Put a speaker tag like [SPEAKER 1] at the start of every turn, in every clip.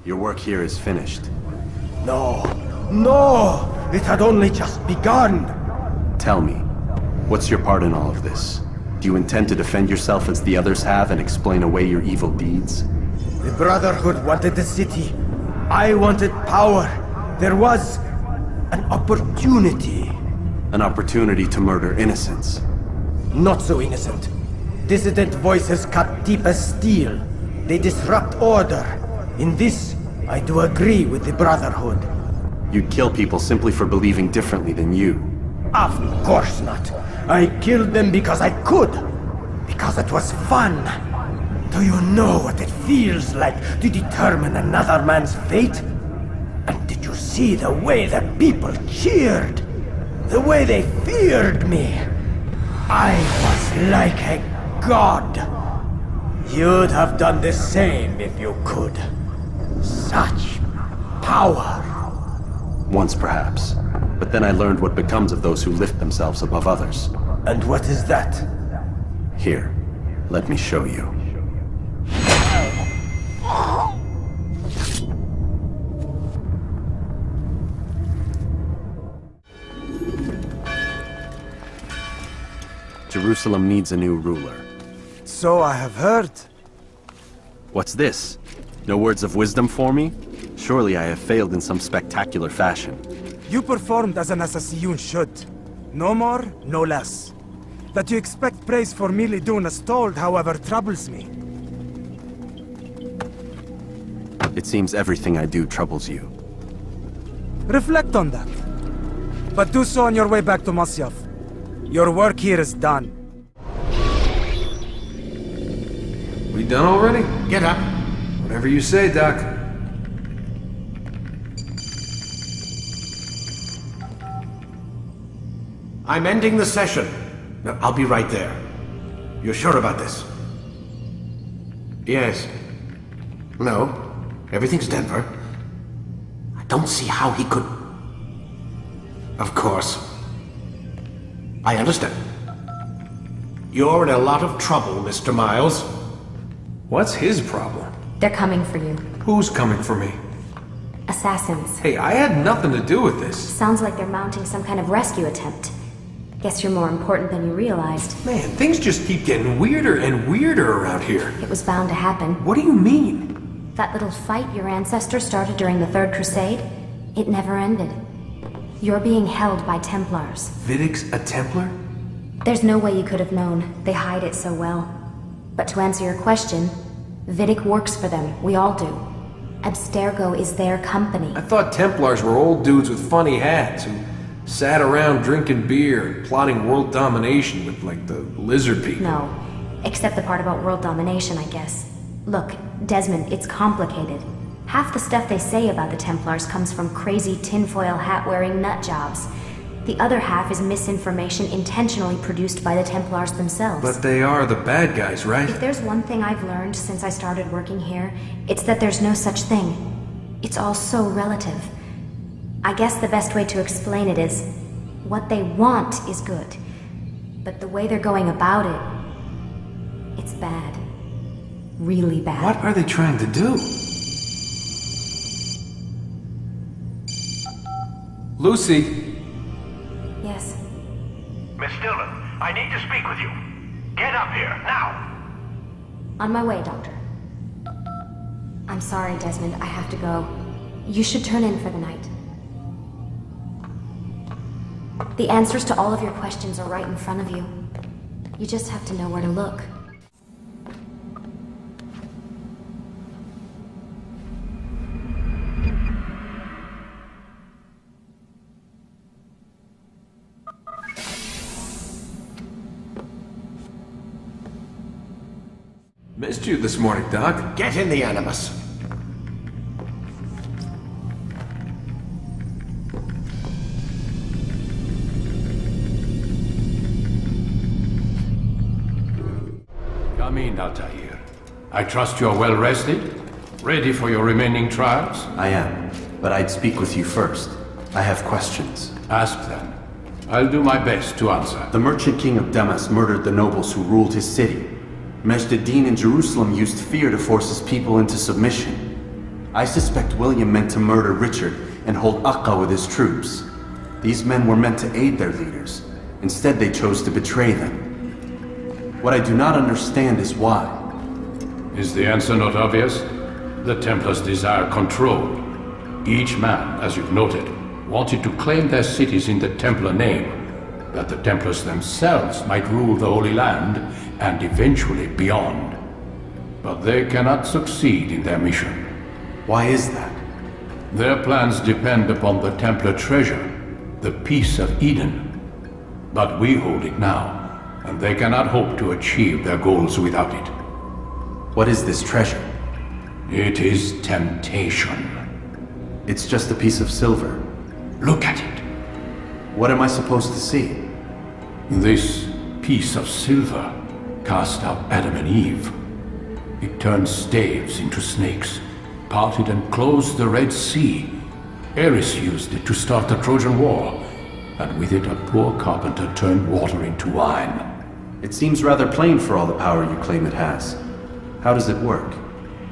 [SPEAKER 1] Your work here is finished.
[SPEAKER 2] No, no! It had only just begun!
[SPEAKER 1] Tell me, what's your part in all of this? Do you intend to defend yourself as the others have and explain away your evil deeds?
[SPEAKER 2] The Brotherhood wanted the city. I wanted power. There was an opportunity.
[SPEAKER 1] An opportunity to murder innocents.
[SPEAKER 2] Not so innocent. Dissident voices cut deep as steel. They disrupt order. In this, I do agree with the Brotherhood.
[SPEAKER 1] You'd kill people simply for believing differently than you.
[SPEAKER 2] Of course not. I killed them because I could. Because it was fun. Do you know what it feels like to determine another man's fate? And did you see the way the people cheered? The way they feared me? I was like a god. You'd have done the same if you could. Such power.
[SPEAKER 1] Once perhaps. But then I learned what becomes of those who lift themselves above others.
[SPEAKER 2] And what is that?
[SPEAKER 1] Here, let me show you. Jerusalem needs a new ruler.
[SPEAKER 3] So I have heard.
[SPEAKER 1] What's this? No words of wisdom for me? Surely I have failed in some spectacular fashion.
[SPEAKER 3] You performed as an assassin should. No more, no less. That you expect praise for merely doing as told, however, troubles me.
[SPEAKER 1] It seems everything I do troubles you.
[SPEAKER 3] Reflect on that. But do so on your way back to Masyaf. Your work here is done.
[SPEAKER 4] We done already?
[SPEAKER 5] Get up.
[SPEAKER 4] Whatever you say, Doc.
[SPEAKER 5] I'm ending the session. No, I'll be right there. You're sure about this? Yes. No. Everything's Denver. I don't see how he could... Of course. I understand. You're in a lot of trouble, Mr. Miles.
[SPEAKER 4] What's his problem?
[SPEAKER 6] They're coming for you.
[SPEAKER 4] Who's coming for me?
[SPEAKER 6] Assassins.
[SPEAKER 4] Hey, I had nothing to do with this.
[SPEAKER 6] Sounds like they're mounting some kind of rescue attempt. Guess you're more important than you realized.
[SPEAKER 4] Man, things just keep getting weirder and weirder around here.
[SPEAKER 6] It was bound to happen.
[SPEAKER 4] What do you mean?
[SPEAKER 6] That little fight your ancestors started during the Third Crusade, it never ended. You're being held by Templars.
[SPEAKER 4] Vidic's a Templar?
[SPEAKER 6] There's no way you could have known. They hide it so well. But to answer your question, Vidic works for them. We all do. Abstergo is their company.
[SPEAKER 4] I thought Templars were old dudes with funny hats who sat around drinking beer and plotting world domination with, like, the lizard people.
[SPEAKER 6] No. Except the part about world domination, I guess. Look, Desmond, it's complicated. Half the stuff they say about the Templars comes from crazy tinfoil hat-wearing nutjobs. The other half is misinformation intentionally produced by the Templars themselves.
[SPEAKER 4] But they are the bad guys, right?
[SPEAKER 6] If there's one thing I've learned since I started working here, it's that there's no such thing. It's all so relative. I guess the best way to explain it is, what they want is good. But the way they're going about it, it's bad. Really bad.
[SPEAKER 4] What are they trying to do? Lucy!
[SPEAKER 6] Yes.
[SPEAKER 7] Miss Dillon, I need to speak with you. Get up here, now!
[SPEAKER 6] On my way, Doctor. I'm sorry, Desmond, I have to go. You should turn in for the night. The answers to all of your questions are right in front of you. You just have to know where to look.
[SPEAKER 4] Missed you this morning, Doc.
[SPEAKER 5] Get in the Animus.
[SPEAKER 8] Come in, Altair. I trust you're well rested? Ready for your remaining trials?
[SPEAKER 1] I am, but I'd speak with you first. I have questions.
[SPEAKER 8] Ask them. I'll do my best to answer.
[SPEAKER 1] The merchant king of Damas murdered the nobles who ruled his city. Majd ad-Din in Jerusalem used fear to force his people into submission. I suspect William meant to murder Richard and hold Akka with his troops. These men were meant to aid their leaders. Instead, they chose to betray them. What I do not understand is why.
[SPEAKER 8] Is the answer not obvious? The Templars desire control. Each man, as you've noted, wanted to claim their cities in the Templar name, that the Templars themselves might rule the Holy Land and eventually beyond. But they cannot succeed in their mission.
[SPEAKER 1] Why is that?
[SPEAKER 8] Their plans depend upon the Templar treasure, the Peace of Eden. But we hold it now, and they cannot hope to achieve their goals without it.
[SPEAKER 1] What is this treasure?
[SPEAKER 8] It is temptation.
[SPEAKER 1] It's just a piece of silver.
[SPEAKER 8] Look at it.
[SPEAKER 1] What am I supposed to see?
[SPEAKER 8] This piece of silver cast out Adam and Eve. It turned staves into snakes, parted and closed the Red Sea. Eris used it to start the Trojan War, and with it a poor carpenter turned water into wine.
[SPEAKER 1] It seems rather plain for all the power you claim it has. How does it work?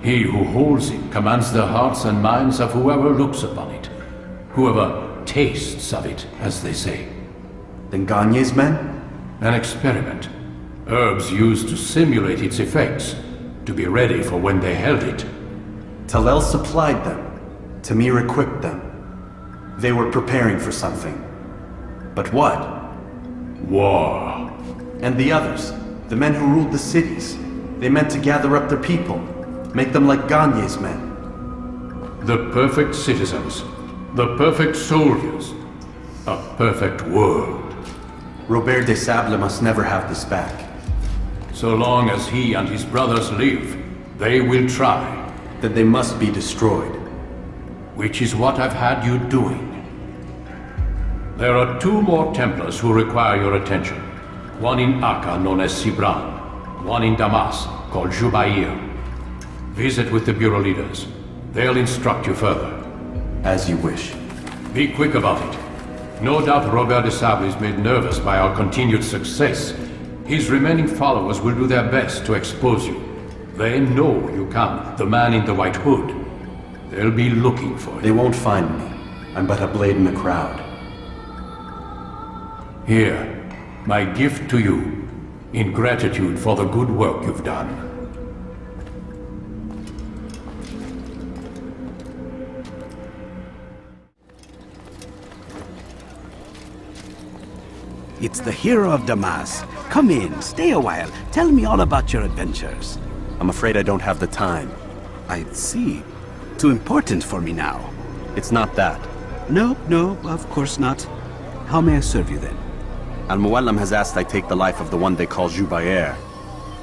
[SPEAKER 8] He who holds it commands the hearts and minds of whoever looks upon it. Whoever tastes of it, as they say.
[SPEAKER 1] Then Gagne's men?
[SPEAKER 8] An experiment. Herbs used to simulate its effects, to be ready for when they held it.
[SPEAKER 1] Talel supplied them. Tamir equipped them. They were preparing for something. But what?
[SPEAKER 8] War.
[SPEAKER 1] And the others, the men who ruled the cities, they meant to gather up their people, make them like Gagne's men.
[SPEAKER 8] The perfect citizens, the perfect soldiers, a perfect world.
[SPEAKER 1] Robert de Sable must never have this back.
[SPEAKER 8] So long as he and his brothers live, they will try.
[SPEAKER 1] Then they must be destroyed.
[SPEAKER 8] Which is what I've had you doing. There are 2 more Templars who require your attention. One in Akka, known as Sibran. One in Damas, called Jubair. Visit with the Bureau leaders. They'll instruct you further.
[SPEAKER 1] As you wish.
[SPEAKER 8] Be quick about it. No doubt Robert de Sable is made nervous by our continued success. His remaining followers will do their best to expose you. They know you come, the man in the white hood. They'll be looking for you.
[SPEAKER 1] They won't find me. I'm but a blade in the crowd.
[SPEAKER 8] Here, my gift to you, in gratitude for the good work you've done.
[SPEAKER 9] It's the hero of Damas. Come in, stay a while. Tell me all about your adventures.
[SPEAKER 1] I'm afraid I don't have the time.
[SPEAKER 9] I see. Too important for me now.
[SPEAKER 1] It's not that.
[SPEAKER 9] No, of course not. How may I serve you then?
[SPEAKER 1] Al-Muallim has asked I take the life of the one they call Jubair.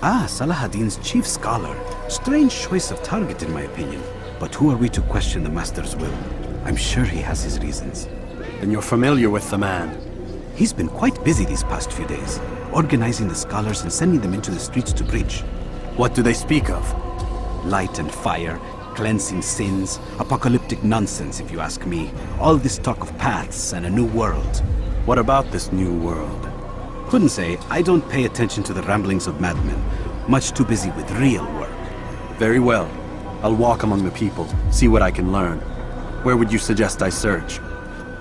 [SPEAKER 9] Ah, Salahadin's chief scholar. Strange choice of target in my opinion. But who are we to question the Master's will? I'm sure he has his reasons.
[SPEAKER 1] Then you're familiar with the man.
[SPEAKER 9] He's been quite busy these past few days, organizing the scholars and sending them into the streets to preach.
[SPEAKER 1] What do they speak of?
[SPEAKER 9] Light and fire, cleansing sins, apocalyptic nonsense if you ask me. All this talk of paths and a new world.
[SPEAKER 1] What about this new world?
[SPEAKER 9] Couldn't say. I don't pay attention to the ramblings of madmen. Much too busy with real work.
[SPEAKER 1] Very well. I'll walk among the people, see what I can learn. Where would you suggest I search?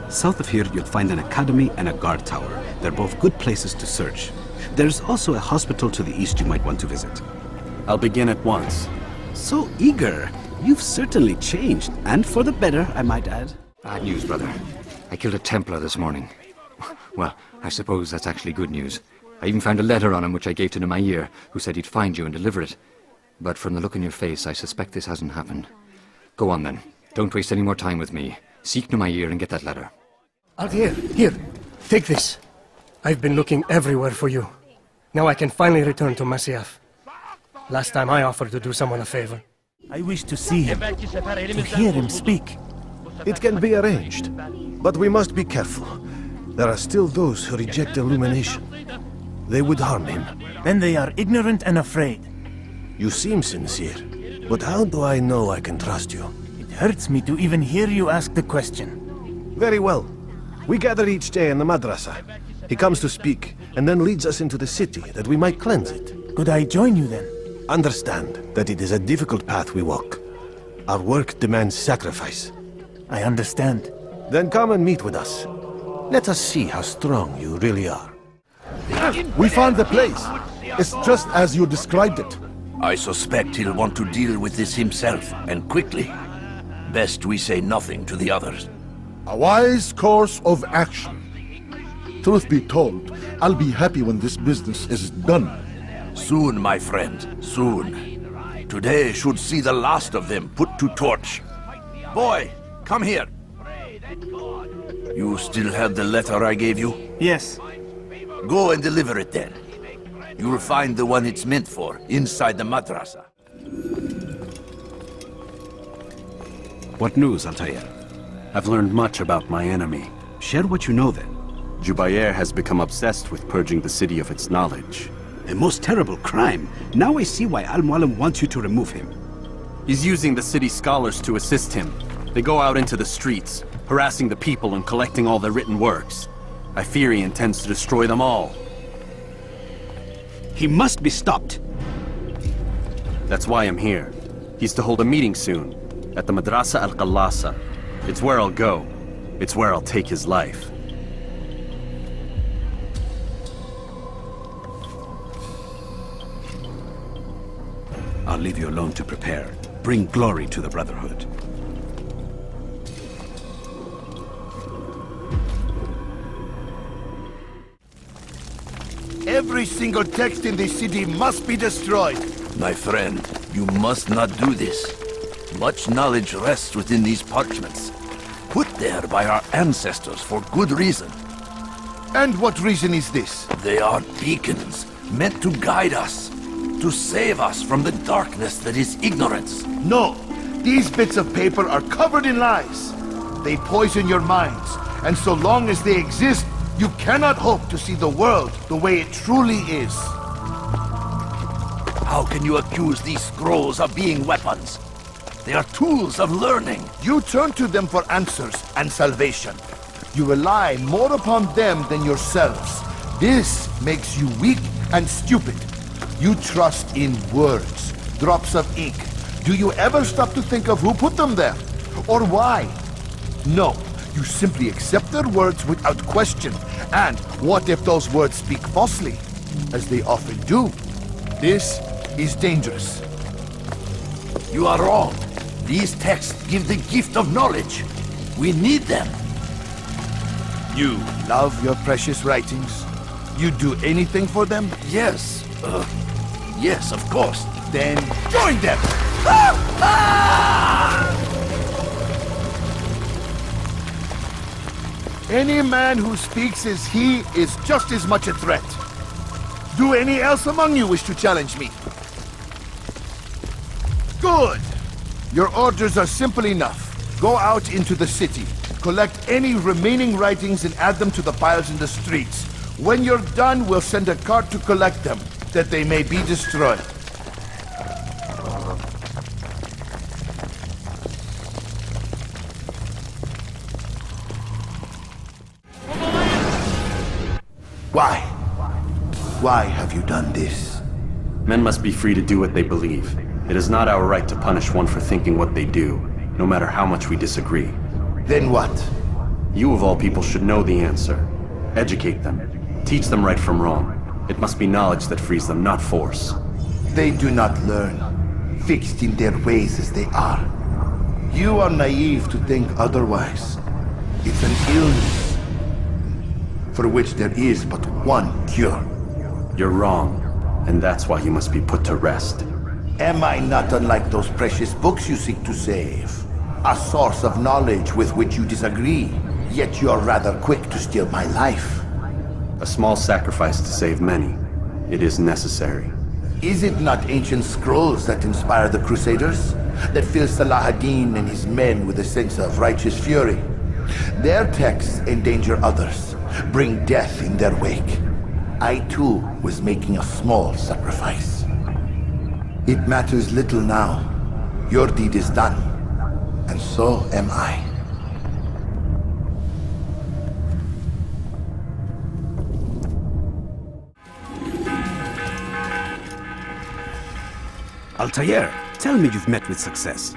[SPEAKER 9] South of here, you'll find an academy and a guard tower. They're both good places to search. There's also a hospital to the east you might want to visit.
[SPEAKER 1] I'll begin at once.
[SPEAKER 9] So eager. You've certainly changed, and for the better, I might add.
[SPEAKER 10] Bad news, brother. I killed a Templar this morning. Well, I suppose that's actually good news. I even found a letter on him which I gave to Nemair, who said he'd find you and deliver it. But from the look in your face, I suspect this hasn't happened. Go on then. Don't waste any more time with me. Seek Nemair and get that letter.
[SPEAKER 11] Altair, here. Take this. I've been looking everywhere for you. Now I can finally return to Masyaf. Last time I offered to do someone a favor.
[SPEAKER 12] I wish to see him, to hear him speak.
[SPEAKER 13] It can be arranged, but we must be careful. There are still those who reject illumination. They would harm him.
[SPEAKER 12] Then they are ignorant and afraid.
[SPEAKER 13] You seem sincere, but how do I know I can trust you?
[SPEAKER 12] It hurts me to even hear you ask the question.
[SPEAKER 13] Very well. We gather each day in the madrasa. He comes to speak, and then leads us into the city, that we might cleanse it.
[SPEAKER 12] Could I join you then?
[SPEAKER 13] Understand that it is a difficult path we walk. Our work demands sacrifice.
[SPEAKER 12] I understand.
[SPEAKER 13] Then come and meet with us. Let us see how strong you really are.
[SPEAKER 14] We found the place. It's just as you described it.
[SPEAKER 15] I suspect he'll want to deal with this himself, and quickly. Best we say nothing to the others.
[SPEAKER 14] A wise course of action. Truth be told, I'll be happy when this business is done.
[SPEAKER 15] Soon, my friend, soon. Today should see the last of them put to torch. Boy, come here. You still have the letter I gave you?
[SPEAKER 12] Yes.
[SPEAKER 15] Go and deliver it then. You'll find the one it's meant for inside the madrasa.
[SPEAKER 9] What news, Altair?
[SPEAKER 1] I've learned much about my enemy.
[SPEAKER 9] Share what you know then.
[SPEAKER 1] Jubair has become obsessed with purging the city of its knowledge.
[SPEAKER 9] A most terrible crime. Now I see why Al-Mualim wants you to remove him.
[SPEAKER 1] He's using the city scholars to assist him. They go out into the streets, harassing the people and collecting all their written works. I fear he intends to destroy them all.
[SPEAKER 9] He must be stopped.
[SPEAKER 1] That's why I'm here. He's to hold a meeting soon, at the Madrasa al-Qallasa. It's where I'll go. It's where I'll take his life.
[SPEAKER 9] I'll leave you alone to prepare. Bring glory to the Brotherhood.
[SPEAKER 15] Every single text in this city must be destroyed. My friend, you must not do this. Much knowledge rests within these parchments, put there by our ancestors for good reason.
[SPEAKER 14] And what reason is this?
[SPEAKER 15] They are beacons, meant to guide us, to save us from the darkness that is ignorance.
[SPEAKER 14] No, these bits of paper are covered in lies. They poison your minds, and so long as they exist, you cannot hope to see the world the way it truly is.
[SPEAKER 15] How can you accuse these scrolls of being weapons? They are tools of learning.
[SPEAKER 14] You turn to them for answers and salvation. You rely more upon them than yourselves. This makes you weak and stupid. You trust in words, drops of ink. Do you ever stop to think of who put them there? Or why? No. You simply accept their words without question. And what if those words speak falsely? As they often do. This is dangerous.
[SPEAKER 15] You are wrong. These texts give the gift of knowledge. We need them.
[SPEAKER 14] You love your precious writings? You'd do anything for them?
[SPEAKER 15] Yes. Yes, of course.
[SPEAKER 14] Then join them! Any man who speaks as he is just as much a threat. Do any else among you wish to challenge me? Good! Your orders are simple enough. Go out into the city, collect any remaining writings and add them to the piles in the streets. When you're done, we'll send a cart to collect them, that they may be destroyed. Why? Why have you done this?
[SPEAKER 1] Men must be free to do what they believe. It is not our right to punish one for thinking what they do, no matter how much we disagree.
[SPEAKER 14] Then what?
[SPEAKER 1] You of all people should know the answer. Educate them. Teach them right from wrong. It must be knowledge that frees them, not force.
[SPEAKER 14] They do not learn, fixed in their ways as they are. You are naive to think otherwise. It's an illness for which there is but one cure.
[SPEAKER 1] You're wrong, and that's why you must be put to rest.
[SPEAKER 14] Am I not unlike those precious books you seek to save? A source of knowledge with which you disagree, yet you're rather quick to steal my life.
[SPEAKER 1] A small sacrifice to save many. It is necessary.
[SPEAKER 14] Is it not ancient scrolls that inspire the Crusaders? That fill Salah ad-Din and his men with a sense of righteous fury? Their texts endanger others, bring death in their wake. I too was making a small sacrifice. It matters little now. Your deed is done, and so am I.
[SPEAKER 9] Altair, tell me you've met with success.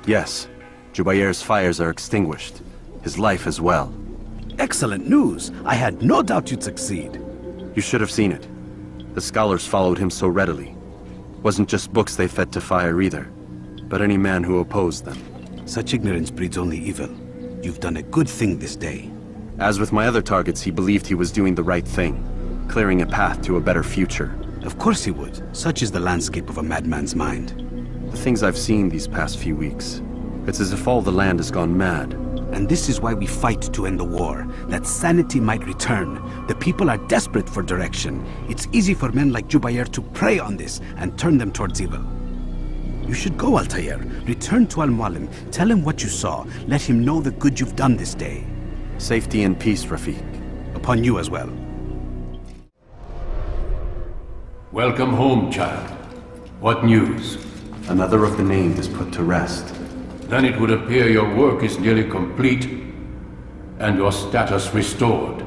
[SPEAKER 1] Yes. Jubayr's fires are extinguished. His life as well.
[SPEAKER 9] Excellent news. I had no doubt you'd succeed.
[SPEAKER 1] You should have seen it. The scholars followed him so readily. Wasn't just books they fed to fire either, but any man who opposed them.
[SPEAKER 9] Such ignorance breeds only evil. You've done a good thing this day.
[SPEAKER 1] As with my other targets, he believed he was doing the right thing, clearing a path to a better future.
[SPEAKER 9] Of course he would. Such is the landscape of a madman's mind.
[SPEAKER 1] The things I've seen these past few weeks, it's as if all the land has gone mad.
[SPEAKER 9] And this is why we fight to end the war, that sanity might return. The people are desperate for direction. It's easy for men like Jubayr to prey on this and turn them towards evil. You should go, Altair. Return to Al-Mualim. Tell him what you saw. Let him know the good you've done this day.
[SPEAKER 1] Safety and peace, Rafiq.
[SPEAKER 9] Upon you as well.
[SPEAKER 8] Welcome home, child. What news?
[SPEAKER 1] Another of the named is put to rest.
[SPEAKER 8] Then it would appear your work is nearly complete, and your status restored.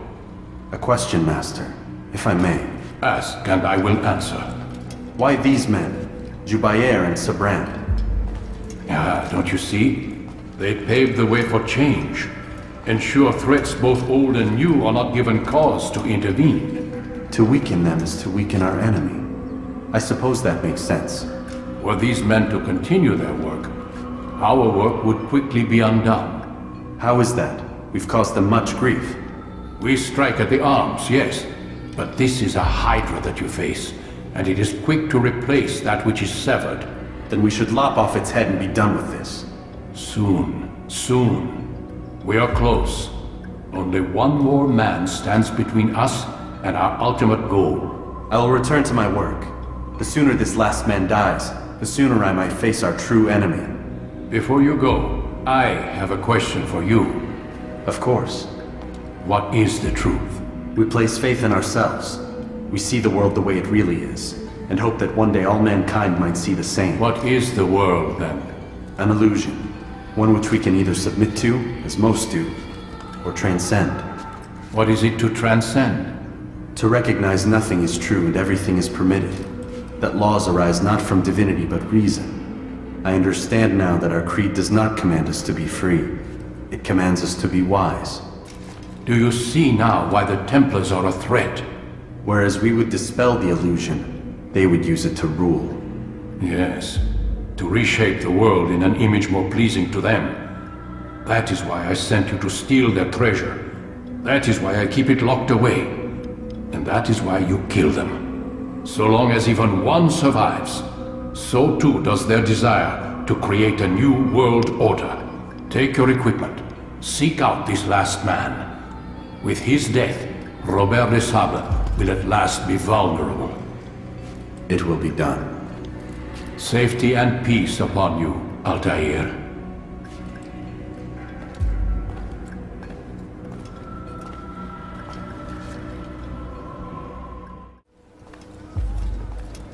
[SPEAKER 1] A question, Master, if I may.
[SPEAKER 8] Ask, and I will answer.
[SPEAKER 1] Why these men, Jubayr and Sabrand?
[SPEAKER 8] Ah, don't you see? They paved the way for change. Ensure threats both old and new are not given cause to intervene.
[SPEAKER 1] To weaken them is to weaken our enemy. I suppose that makes sense.
[SPEAKER 8] Were these men to continue their work, our work would quickly be undone.
[SPEAKER 1] How is that? We've caused them much grief.
[SPEAKER 8] We strike at the arms, yes. But this is a hydra that you face, and it is quick to replace that which is severed.
[SPEAKER 1] Then we should lop off its head and be done with this.
[SPEAKER 8] Soon, soon. We are close. Only one more man stands between us and our ultimate goal.
[SPEAKER 1] I will return to my work. The sooner this last man dies, the sooner I might face our true enemy.
[SPEAKER 8] Before you go, I have a question for you.
[SPEAKER 1] Of course.
[SPEAKER 8] What is the truth?
[SPEAKER 1] We place faith in ourselves. We see the world the way it really is, and hope that one day all mankind might see the same.
[SPEAKER 8] What is the world, then?
[SPEAKER 1] An illusion. One which we can either submit to, as most do, or transcend.
[SPEAKER 8] What is it to transcend?
[SPEAKER 1] To recognize nothing is true and everything is permitted. That laws arise not from divinity but reason. I understand now that our creed does not command us to be free. It commands us to be wise.
[SPEAKER 8] Do you see now why the Templars are a threat?
[SPEAKER 1] Whereas we would dispel the illusion, they would use it to rule.
[SPEAKER 8] Yes, to reshape the world in an image more pleasing to them. That is why I sent you to steal their treasure. That is why I keep it locked away. And that is why you kill them. So long as even one survives, so too does their desire to create a new world order. Take your equipment. Seek out this last man. With his death, Robert de Sable will at last be vulnerable.
[SPEAKER 1] It will be done.
[SPEAKER 8] Safety and peace upon you, Altair.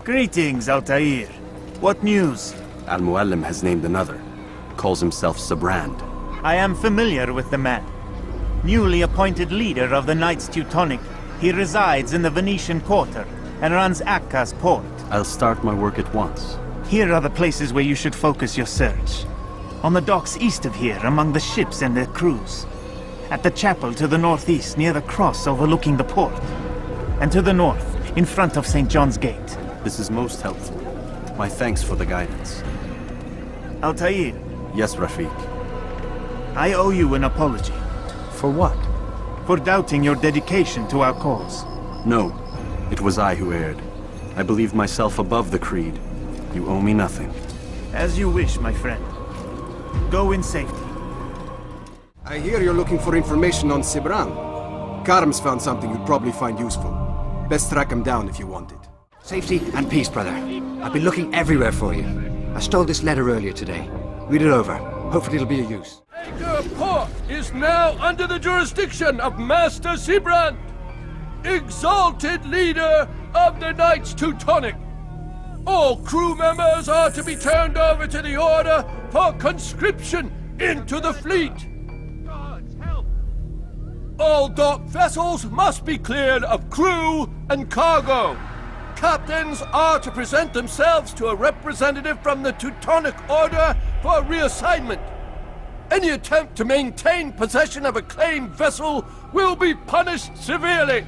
[SPEAKER 12] Greetings, Altair. What news?
[SPEAKER 1] Al-Mualim has named another. Calls himself Sabrand.
[SPEAKER 12] I am familiar with the man. Newly appointed leader of the Knights Teutonic, he resides in the Venetian Quarter and runs Akka's port.
[SPEAKER 1] I'll start my work at once.
[SPEAKER 12] Here are the places where you should focus your search. On the docks east of here, among the ships and their crews. At the chapel to the northeast, near the cross overlooking the port. And to the north, in front of St. John's Gate.
[SPEAKER 1] This is most helpful. My thanks for the guidance.
[SPEAKER 12] Altair.
[SPEAKER 1] Yes, Rafiq.
[SPEAKER 12] I owe you an apology.
[SPEAKER 1] For what?
[SPEAKER 12] For doubting your dedication to our cause.
[SPEAKER 1] No, it was I who erred. I believed myself above the creed. You owe me nothing.
[SPEAKER 12] As you wish, my friend. Go in safety.
[SPEAKER 16] I hear you're looking for information on Sibran. Karam's found something you'd probably find useful. Best track him down if you want it.
[SPEAKER 10] Safety and peace, brother. I've been looking everywhere for you. I stole this letter earlier today. Read it over. Hopefully it'll be of use.
[SPEAKER 17] Anchor Port is now under the jurisdiction of Master Sibrand, exalted leader of the Knights Teutonic. All crew members are to be turned over to the Order for conscription into the fleet. All dock vessels must be cleared of crew and cargo. Captains are to present themselves to a representative from the Teutonic Order for reassignment. Any attempt to maintain possession of a claimed vessel will be punished severely.